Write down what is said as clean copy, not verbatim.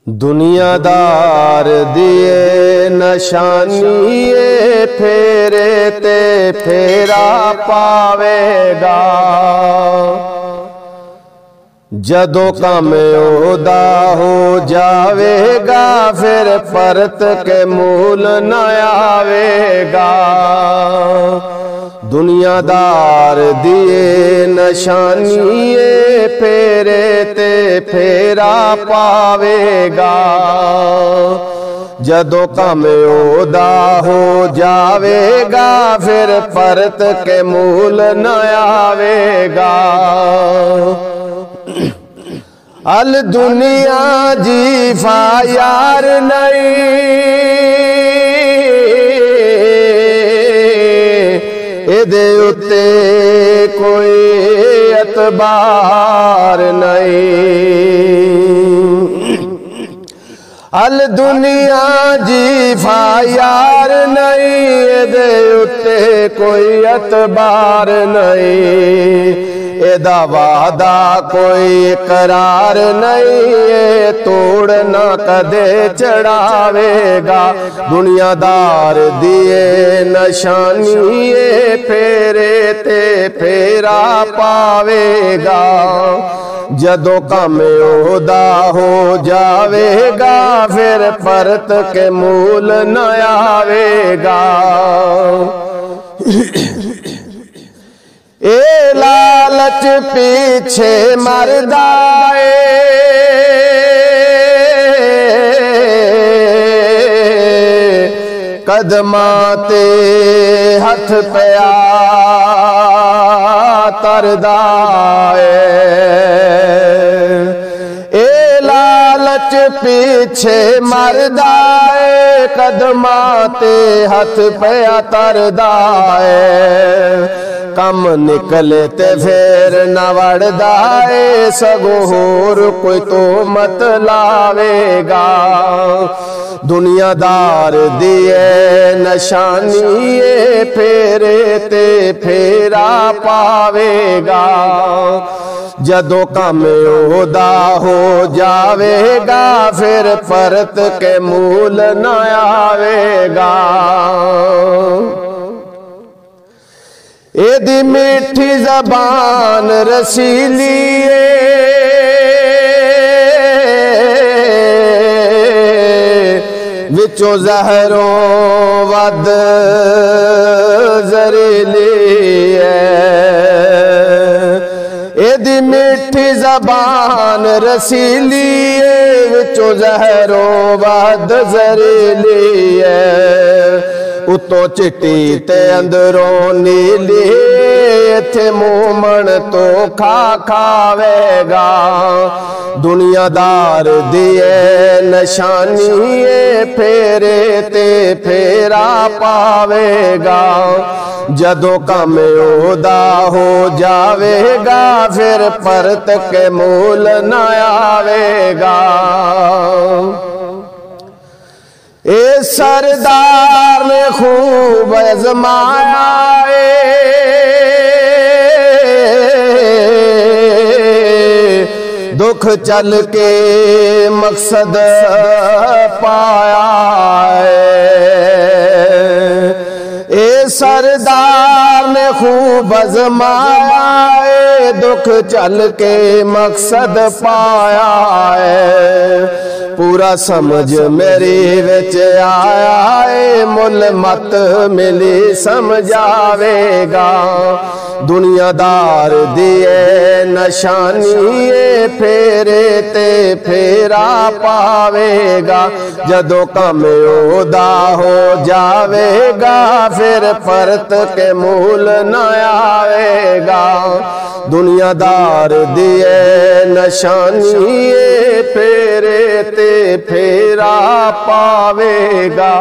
دنیا دار دیے نشانی پھیرے تے پھیرا پاوے گا، جدو کام عہدہ ہو جاوے گا پھر پرت کے مول نہ آوے گا۔ دنیا دار دیے نشانی پھیرے تے پھیرا پاوے گا، جدو کام عہدہ ہو جاوے گا پھر پرت کے مول نہ آوے گا۔ ال دنیا جیفا یار نہیں، دے اتے کوئی اعتبار نہیں۔ ال دنیا جیفا یار نہیں، دے اتے کوئی اعتبار نہیں۔ ایدہ وعدہ کوئی قرار نہیں، توڑنا کدے چڑھاوے گا۔ دنیا دار دیے نشانی پھیرے تے پھیرا پاوے گا، جدو کام عہدہ ہو جاوے گا پھر پرت کے مول نہ آوے گا۔ اے لالچ پیچھے مردائے، قدماتے ہتھ پیا تردائے۔ اے لالچ پیچھے مردائے، قدماتے ہتھ پیا تردائے۔ کم نکلے تے پھر نہ وڑدائے، سگو ہور کوئی تو مت لاوے گا۔ دنیا دار دیے نشانی پھیرے تے پھیرا پاوے گا، جدو کام عہدہ ہو جاوے گا پھر پرت کے مول نہ آوے گا۔ ایدی میٹھی زبان رسیلی وچو زہروں ود زریلی ایدی میٹھی زبان رسیلی وچو زہروں ود زریلی اتو چٹی تے اندروں نیلی، تھے مومن تو کھا کھاوے گا۔ دنیا دار دیے نشانی پھیرے تے پھیرا پاوے گا، جدو کام عہدہ ہو جاوے گا پھر پرت کے مول نہ آوے گا۔ اے سردار نے خوب ازمایا دکھ چل کے مقصد پایا اے سردار نے خوب ازمایا دکھ چل کے مقصد پایا پورا سمجھ میری وچ آیا ہے مل مت ملی سمجھاوے گا دنیا دار دیے نشانی پھیرے تے پھیرا پاوے گا جدو کم عہدہ ہو جاوے گا پھر پرت کے مول نہ آوے گا دنیا دار دیے نشانی پھیرے تے پھیرا پاوے گا